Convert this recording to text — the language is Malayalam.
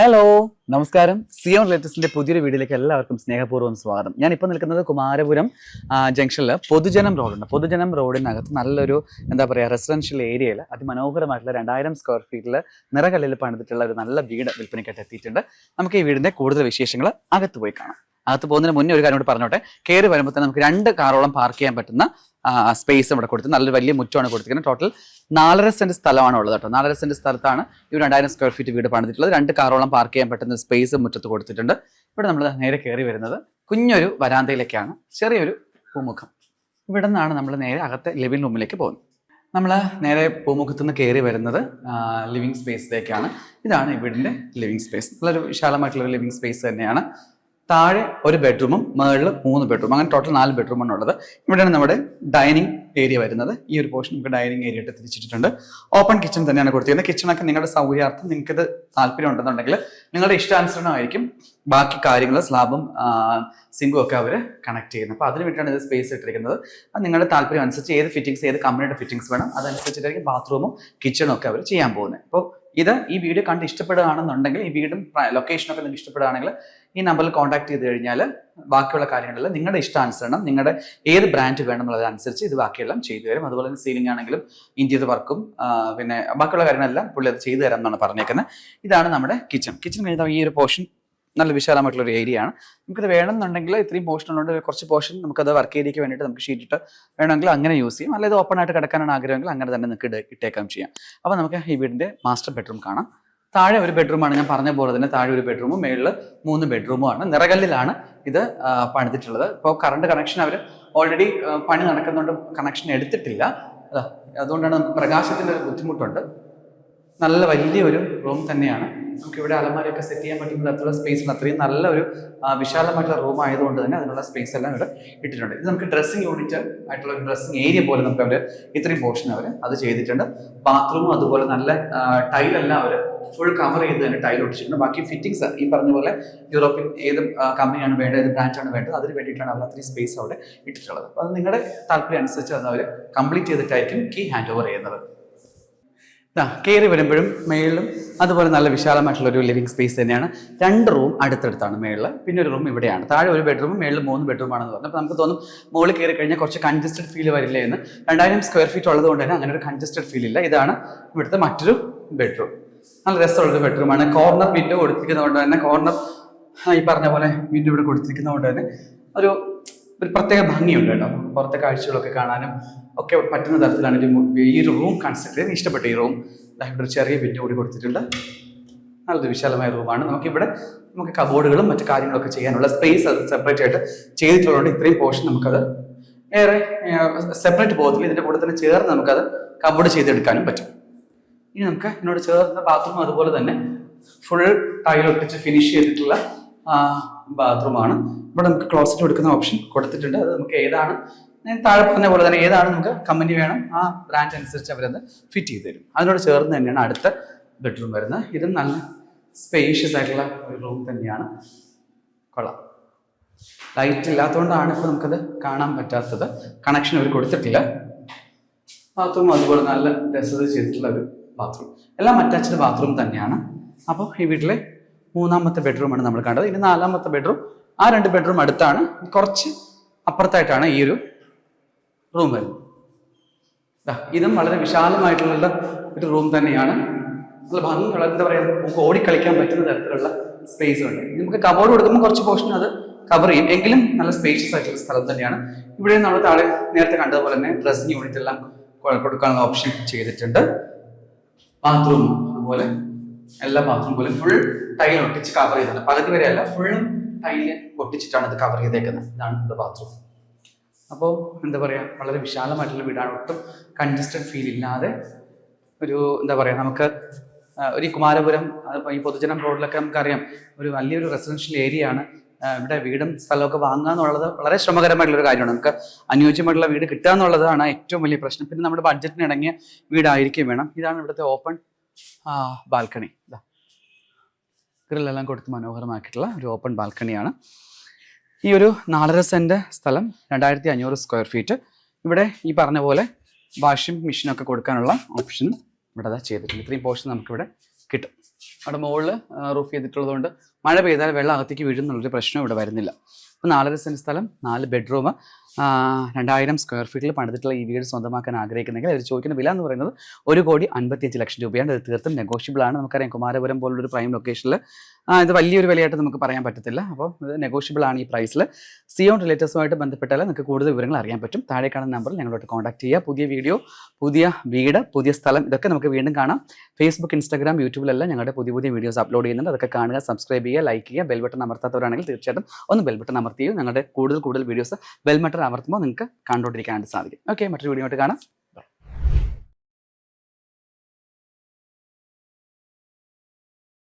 ഹലോ നമസ്കാരം. സിയോൺ ലേറ്റസ്റ്റിന്റെ പുതിയൊരു വീഡിയോയിലേക്ക് എല്ലാവർക്കും സ്നേഹപൂർവ്വം സ്വാഗതം. ഞാൻ ഇപ്പോൾ നിൽക്കുന്നത് കുമാരപുരം ജംഗ്ഷനിൽ പൊതുജനം റോഡുണ്ട്. പൊതുജനം റോഡിനകത്ത് നല്ലൊരു റെസിഡൻഷ്യൽ ഏരിയയിൽ അതിമനോഹരമായിട്ടുള്ള 2000 സ്ക്വയർ ഫീറ്റിൽ നിറകല്ലിൽ പണിതിട്ടുള്ള ഒരു നല്ല വീട് വിൽപ്പനയ്ക്കായിട്ട് എത്തിയിട്ടുണ്ട്. നമുക്ക് ഈ വീടിന്റെ കൂടുതൽ വിശേഷങ്ങൾ അകത്ത് പോയി കാണാം. അകത്ത് പോകുന്നതിന് മുന്നേ ഒരു കാര്യം കൂടി പറഞ്ഞോട്ടെ. കയറി വരുമ്പോൾ തന്നെ നമുക്ക് 2 കാറോളം പാർക്ക് ചെയ്യാൻ പറ്റുന്ന സ്പേസ് ഇവിടെ കൊടുത്ത് നല്ലൊരു വലിയ മുറ്റമാണ് കൊടുത്തിരിക്കുന്നത്. ടോട്ടൽ 4.5 സെന്റ് സ്ഥലമാണ് ഉള്ളത് കേട്ടോ. 4.5 സെന്റ് സ്ഥലത്താണ് ഈ 2000 സ്ക്വയർ ഫീറ്റ് വീട് പണിതിട്ടുള്ളത്. 2 കാറോളം പാർക്ക് ചെയ്യാൻ പറ്റുന്ന സ്പേസ് മുറ്റത്ത് കൊടുത്തിട്ടുണ്ട്. ഇവിടെ നമ്മൾ നേരെ കയറി വരുന്നത് കുഞ്ഞൊരു വരാന്തയിലേക്കാണ്. ചെറിയൊരു പൂമുഖം. ഇവിടെ നിന്നാണ് നമ്മൾ നേരെ അകത്തെ ലിവിംഗ് റൂമിലേക്ക് പോകുന്നത്. നമ്മൾ നേരെ പൂമുഖത്ത് നിന്ന് കയറി വരുന്നത് ലിവിംഗ് സ്പേസിലേക്കാണ്. ഇതാണ് ഈ വീടിൻ്റെ ലിവിംഗ് സ്പേസ്. നല്ലൊരു വിശാലമായിട്ടുള്ളൊരു ലിവിംഗ് സ്പേസ് തന്നെയാണ്. താഴെ ഒരു ബെഡ്റൂമും മുകളിൽ 3 ബെഡ്റൂം, അങ്ങനെ ടോട്ടൽ 4 ബെഡ്റൂമാണ് ഉള്ളത്. ഇവിടെയാണ് നമ്മുടെ ഡൈനിങ് ഏരിയ വരുന്നത്. ഈ ഒരു പോർഷൻ നമുക്ക് ഡൈനിങ് ഏരിയ ആയിട്ട് തിരിച്ചിട്ടുണ്ട്. ഓപ്പൺ കിച്ചൺ തന്നെയാണ് കൊടുത്തിരിക്കുന്നത്. കിച്ചണൊക്കെ നിങ്ങളുടെ സൗകര്യാർത്ഥം നിങ്ങൾക്കിത് താല്പര്യം ഉണ്ടെന്നുണ്ടെങ്കിൽ നിങ്ങളുടെ ഇഷ്ടാനുസരണമായിരിക്കും ബാക്കി കാര്യങ്ങൾ സ്ലാബും സിങ്കും ഒക്കെ അവർ കണക്ട് ചെയ്യുന്നത്. അപ്പോൾ അതിന് വേണ്ടിയിട്ടാണ് ഇത് സ്പേസ് ഇട്ടിരിക്കുന്നത്. അത് നിങ്ങളുടെ താല്പര്യം അനുസരിച്ച് ഏത് ഫിറ്റിങ്സ്, ഏത് കമ്പനിയുടെ ഫിറ്റിങ്സ് വേണം അതനുസരിച്ചിട്ടായിരിക്കും ബാത്റൂമും കിച്ചണും ഒക്കെ അവർ ചെയ്യാൻ പോകുന്നത്. അപ്പോൾ ഈ വീഡിയോ കണ്ട് ഇഷ്ടപ്പെടുകയാണെന്നുണ്ടെങ്കിൽ, ഈ വീടും ലൊക്കേഷനൊക്കെ നിങ്ങൾക്ക് ഇഷ്ടപ്പെടുകയാണെങ്കിൽ ഈ നമ്പറിൽ കോൺടാക്ട് ചെയ്ത് കഴിഞ്ഞാൽ ബാക്കിയുള്ള കാര്യങ്ങളിൽ നിങ്ങളുടെ ഇഷ്ടാനുസരണം നിങ്ങളുടെ ഏത് ബ്രാൻഡ് വേണം എന്നുള്ളതനുസരിച്ച് ഇത് ബാക്കിയെല്ലാം ചെയ്തു തരും. അതുപോലെ തന്നെ സീലിംഗ് ആണെങ്കിലും ഇന്റീരിയർ വർക്കും പിന്നെ ബാക്കിയുള്ള കാര്യങ്ങളെല്ലാം പുള്ളി അത് ചെയ്തു തരാം എന്നാണ് പറഞ്ഞേക്കുന്നത്. ഇതാണ് നമ്മുടെ കിച്ചൺ. കിച്ചൺ കഴിഞ്ഞാൽ ഈ ഒരു പോർഷൻ നല്ല വിശാലമായിട്ടുള്ള ഒരു ഏരിയ ആണ്. നമുക്കിത് വേണമെന്നുണ്ടെങ്കിൽ ഇത്രയും പോർഷൻ ഉള്ളതുകൊണ്ട് കുറച്ച് പോർഷൻ നമുക്കത് വർക്ക് ഏരിയയ്ക്ക് വേണ്ടിയിട്ട് നമുക്ക് ഷീറ്റിട്ട് വേണമെങ്കിൽ അങ്ങനെ യൂസ് ചെയ്യും. അല്ലെങ്കിൽ ഓപ്പൺ ആയിട്ട് കിടക്കാനാണ് ആഗ്രഹമെങ്കിൽ അങ്ങനെ തന്നെ നിങ്ങൾക്ക് ഇട്ടേക്കാം ചെയ്യാം. അപ്പോൾ നമുക്ക് ഈ വീടിൻ്റെ മാസ്റ്റർ ബെഡ്റൂം കാണാം. താഴെ ഒരു ബെഡ്റൂമാണ്, ഞാൻ പറഞ്ഞ പോലെ തന്നെ താഴെ ഒരു ബെഡ്റൂമും മേളിൽ 3 ബെഡ്റൂമുമാണ്. നിറകല്ലിലാണ് ഇത് പണിതിട്ടുള്ളത്. ഇപ്പോൾ കറണ്ട് കണക്ഷൻ അവർ ഓൾറെഡി പണി നടക്കുന്നുണ്ട്, കണക്ഷൻ എടുത്തിട്ടില്ല. അതുകൊണ്ടാണ് നമുക്ക് പ്രകാശത്തിൻ്റെ ഒരു ബുദ്ധിമുട്ടുണ്ട്. നല്ല വലിയൊരു റൂം തന്നെയാണ്. നമുക്ക് ഇവിടെ അലമാരയൊക്കെ സെറ്റ് ചെയ്യാൻ പറ്റുന്ന തരത്തിലുള്ള സ്പേസ്, അത്രയും നല്ലൊരു വിശാലമായിട്ടുള്ള റൂം ആയതുകൊണ്ട് തന്നെ അതിനുള്ള സ്പേസ് എല്ലാം ഇവിടെ ഇട്ടിട്ടുണ്ട്. ഇത് നമുക്ക് ഡ്രസ്സിംഗ് യൂണിറ്റ് ആയിട്ടുള്ള ഒരു ഡ്രസ്സിംഗ് ഏരിയ പോലെ നമുക്ക് അവർ ഇത്രയും പോർഷൻ അവർ അത് ചെയ്തിട്ടുണ്ട്. ബാത്റൂമും അതുപോലെ നല്ല ടൈലെല്ലാം അവർ ഫുൾ കവർ ചെയ്ത് തന്നെ ടൈൽ ഒട്ടിച്ചിട്ടുണ്ട്. ബാക്കി ഫിറ്റിംഗ്സ് ഈ പറഞ്ഞ പോലെ യൂറോപ്യൻ ഏത് കമ്പനിയാണ് വേണ്ടത്, ഏത് ബ്രാൻഡാണ് വേണ്ടത് അതിന് വേണ്ടിയിട്ടാണ് അവർ അത്രയും സ്പേസ് അവിടെ ഇട്ടിട്ടുള്ളത്. അപ്പോൾ അത് നിങ്ങളുടെ താല്പര്യം അനുസരിച്ച് അത് അവർ കംപ്ലീറ്റ് ചെയ്തിട്ടായിരിക്കും കീ ഹാൻഡ് ഓവർ ചെയ്യുന്നത്. കയറി വരുമ്പോഴും മേളിലും അതുപോലെ നല്ല വിശാലമായിട്ടുള്ള ഒരു ലിവിംഗ് സ്പേസ് തന്നെയാണ്. 2 റൂം അടുത്തടുത്താണ് മേളിൽ, പിന്നെ ഒരു റൂം ഇവിടെയാണ്. താഴെ ഒരു ബെഡ്റൂമും മേളിൽ 3 ബെഡ്റൂമാണെന്ന് പറഞ്ഞു. അപ്പോൾ നമുക്ക് തോന്നും മുകളിൽ കയറി കഴിഞ്ഞാൽ കുറച്ച് കൺജസ്റ്റഡ് ഫീൽ വരില്ലേ എന്ന്. 2000 സ്ക്വയർ ഫീറ്റ് ഉള്ളത് കൊണ്ട് തന്നെ അങ്ങനെ ഒരു കൺജസ്റ്റഡ് ഫീൽ ഇല്ല. ഇതാണ് ഇവിടുത്തെ മറ്റൊരു ബെഡ്റൂം. നല്ല രസമുള്ളൊരു ബെഡ്റൂമാണ്. കോർണർ വിൻഡോ കൊടുത്തിരിക്കുന്നതുകൊണ്ട് തന്നെ, കോർണർ ഈ പറഞ്ഞ പോലെ വിൻഡോ ഇവിടെ കൊടുത്തിരിക്കുന്നതുകൊണ്ട് തന്നെ ഒരു പ്രത്യേക ഭംഗിയുണ്ട് കേട്ടോ. പുറത്തെ കാഴ്ചകളൊക്കെ കാണാനും ഒക്കെ പറ്റുന്ന തരത്തിലാണ് ഈ ഒരു റൂം കൺസ്ട്രക്ട് ചെയ്ത്. ഇഷ്ടപ്പെട്ട ഈ റൂം ഇവിടെ ഒരു ചെറിയ വിൻഡോ കൂടി കൊടുത്തിട്ടുണ്ട്. നല്ലൊരു വിശാലമായ റൂമാണ്. നമുക്ക് കബോർഡുകളും മറ്റു കാര്യങ്ങളൊക്കെ ചെയ്യാനുള്ള സ്പേസ് അത് സെപ്പറേറ്റ് ആയിട്ട് ചെയ്തിട്ടുള്ളതുകൊണ്ട് ഇത്രയും പോർഷൻ നമുക്കത് ഏറെ സെപ്പറേറ്റ് പോകത്തില്ല. ഇതിൻ്റെ കൂടെ തന്നെ ചേർന്ന് നമുക്കത് കബോർഡ് ചെയ്തെടുക്കാനും പറ്റും. ഇനി നമുക്ക് ഇതിനോട് ചേർന്ന ബാത്റൂം അതുപോലെ തന്നെ ഫുൾ ടൈലൊട്ടിച്ച് ഫിനിഷ് ചെയ്തിട്ടുള്ള ബാത്റൂമാണ്. ഇവിടെ നമുക്ക് ക്ലോസറ്റ് കൊടുക്കുന്ന ഓപ്ഷൻ കൊടുത്തിട്ടുണ്ട്. അത് നമുക്ക് ഏതാണ്, ഞാൻ താഴെ പറഞ്ഞ പോലെ തന്നെ ഏതാണ് നമുക്ക് കമ്പനി വേണം ആ ബ്രാൻഡ് അനുസരിച്ച് അവരത് ഫിറ്റ് ചെയ്ത് തരും. അതിനോട് ചേർന്ന് തന്നെയാണ് അടുത്ത ബെഡ്റൂം വരുന്നത്. ഇതും നല്ല സ്പേഷ്യസ് ആയിട്ടുള്ള ഒരു റൂം തന്നെയാണ്. കൊള്ളാം. ലൈറ്റ് ഇല്ലാത്തതുകൊണ്ടാണ് ഇപ്പോൾ നമുക്കത് കാണാൻ പറ്റാത്തത്. കണക്ഷൻ അവർ കൊടുത്തിട്ടില്ല. ബാത്റൂം അതുപോലെ നല്ല രസത ചെയ്തിട്ടുള്ള ഒരു ബാത്റൂം. എല്ലാം അറ്റാച്ച്ഡ് ബാത്റൂം തന്നെയാണ്. അപ്പോൾ ഈ വീട്ടിലെ 3ാമത്തെ ബെഡ്റൂമാണ് നമ്മൾ കണ്ടത്. ഇനി 4ാമത്തെ ബെഡ്റൂം. ആ 2 ബെഡ്റൂം അടുത്താണ്. കുറച്ച് അപ്പുറത്തായിട്ടാണ് ഈ ഒരു റൂം വരുന്നത്. ഇതും വളരെ വിശാലമായിട്ടുള്ള ഒരു റൂം തന്നെയാണ്. നല്ല ഭംഗിയുള്ള, എന്താ പറയുക, നമുക്ക് ഓടിക്കളിക്കാൻ പറ്റുന്ന തരത്തിലുള്ള സ്പേസ് ഉണ്ട്. നമുക്ക് കബോർഡ് കൊടുക്കുമ്പോൾ കുറച്ച് പോർഷൻ അത് കവർ ചെയ്യും, എങ്കിലും നല്ല സ്പേഷ്യസ് ആയിട്ടുള്ള സ്ഥലം തന്നെയാണ്. ഇവിടെ നമ്മൾ താഴെ നേരത്തെ കണ്ടതുപോലെ തന്നെ ഡ്രസ്സിംഗ് യൂണിറ്റ് എല്ലാം കൊടുക്കാനുള്ള ഓപ്ഷൻ ചെയ്തിട്ടുണ്ട്. ബാത്റൂം അതുപോലെ എല്ലാ ബാത്റൂം പോലെ ഫുൾ ടൈൽ ഒട്ടിച്ച് കവർ ചെയ്തിട്ടുണ്ട്. പകുതി വരെ അല്ല, ഫുള്ളും ടൈല് ഒട്ടിച്ചിട്ടാണ് ഇത് കവർ ചെയ്തേക്കുന്നത്. ഇതാണ് ഇത് ബാത്റൂം. അപ്പോൾ എന്താ പറയുക, വളരെ വിശാലമായിട്ടുള്ള വീടാണ്. ഒട്ടും കൺജസ്റ്റഡ് ഫീൽ ഇല്ലാതെ ഒരു നമുക്ക് ഒരു കുമാരപുരം ഈ പൊതുജനം റോഡിലൊക്കെ നമുക്കറിയാം ഒരു വലിയൊരു റെസിഡൻഷ്യൽ ഏരിയ ആണ്. ഇവിടെ വീടും സ്ഥലമൊക്കെ വാങ്ങുക എന്നുള്ളത് വളരെ ശ്രമകരമായിട്ടുള്ളൊരു കാര്യമാണ്. നമുക്ക് അനുയോജ്യമായിട്ടുള്ള വീട് കിട്ടുക എന്നുള്ളതാണ് ഏറ്റവും വലിയ പ്രശ്നം. പിന്നെ നമ്മുടെ ബഡ്ജറ്റിന് ഇണങ്ങിയ വീടായിരിക്കും വേണം. ഇതാണ് ഇവിടുത്തെ ഓപ്പൺ ബാൽക്കണി. ഗ്രില്ലെല്ലാം കൊടുത്ത് മനോഹരമാക്കിയിട്ടുള്ള ഒരു ഓപ്പൺ ബാൽക്കണിയാണ്. ഈ ഒരു 4.5 സെന്റ് സ്ഥലം, 2500 സ്ക്വയർ ഫീറ്റ്. ഇവിടെ ഈ പറഞ്ഞ പോലെ വാഷിംഗ് മെഷീനൊക്കെ കൊടുക്കാനുള്ള ഓപ്ഷൻ ഇവിടെ ചെയ്തിട്ടുണ്ട്. ഇത്രയും പോർഷൻ നമുക്കിവിടെ കിട്ടും. അവിടെ മുകളിൽ റൂഫ് ചെയ്തിട്ടുള്ളതുകൊണ്ട് മഴ പെയ്താൽ വെള്ളം അകത്തേക്ക് വീഴുന്നുള്ളൊരു പ്രശ്നം ഇവിടെ വരുന്നില്ല. അപ്പോൾ 4.5 സെൻറ്റ് സ്ഥലം, 4 ബെഡ്റൂം, 2000 സ്ക്വയർ ഫീറ്റിൽ പണിതിട്ടുള്ള ഈ വീട് സ്വന്തമാക്കാൻ ആഗ്രഹിക്കുന്നെങ്കിൽ അവർ ചോദിക്കുന്ന വില എന്ന് പറയുന്നത് 1,55,00,000 രൂപയാണ്. ഇത് തീർത്തും നെഗോഷ്യബിൾ ആണ്. നമുക്കറിയാം കുമാരപുരം പോലുള്ളൊരു പ്രൈം ലൊക്കേഷനിൽ ഇത് വലിയൊരു വിലയായിട്ട് നമുക്ക് പറയാൻ പറ്റത്തില്ല. അപ്പോൾ ഇത് നെഗോഷ്യബിൾ ആണ് ഈ പ്രൈസിൽ. സിയോൺ റിലേറ്റീവ്സുമായിട്ട് ബന്ധപ്പെട്ടാൽ നിങ്ങൾക്ക് കൂടുതൽ വിവരങ്ങൾ അറിയാൻ പറ്റും. താഴെ കാണുന്ന നമ്പറിൽ ഞങ്ങളോട്ട് കോൺടാക്ട് ചെയ്യുക. പുതിയ വീഡിയോ, പുതിയ വീട്, പുതിയ സ്ഥലം ഇതൊക്കെ നമുക്ക് വീണ്ടും കാണാം. ഫേസ്ബുക്ക്, ഇൻസ്റ്റാഗ്രാം, യൂട്യൂബിലെല്ലാം ഞങ്ങളുടെ പുതിയ വീഡിയോസ് അപ്ലോഡ് ചെയ്യുന്നുണ്ട്. അതൊക്കെ കാണുക, സബ്സ്ക്രൈബ് ചെയ്യുക, ലൈക്ക് ചെയ്യുക. ബെൽ ബട്ടൺ അമർത്താത്തവരാണെങ്കിൽ തീർച്ചയായിട്ടും ഒന്ന് ബെൽ ബട്ടൺ അമർത്തിയും ഞങ്ങളുടെ കൂടുതൽ വീഡിയോസ് ബെൽ ബട്ടൺ അമർത്തുമ്പോൾ നിങ്ങൾക്ക് കണ്ടുകൊണ്ടിരിക്കാനായിട്ട് സാധിക്കും. ഓക്കെ, മറ്റൊരു വീഡിയോ ആയിട്ട് കാണാം.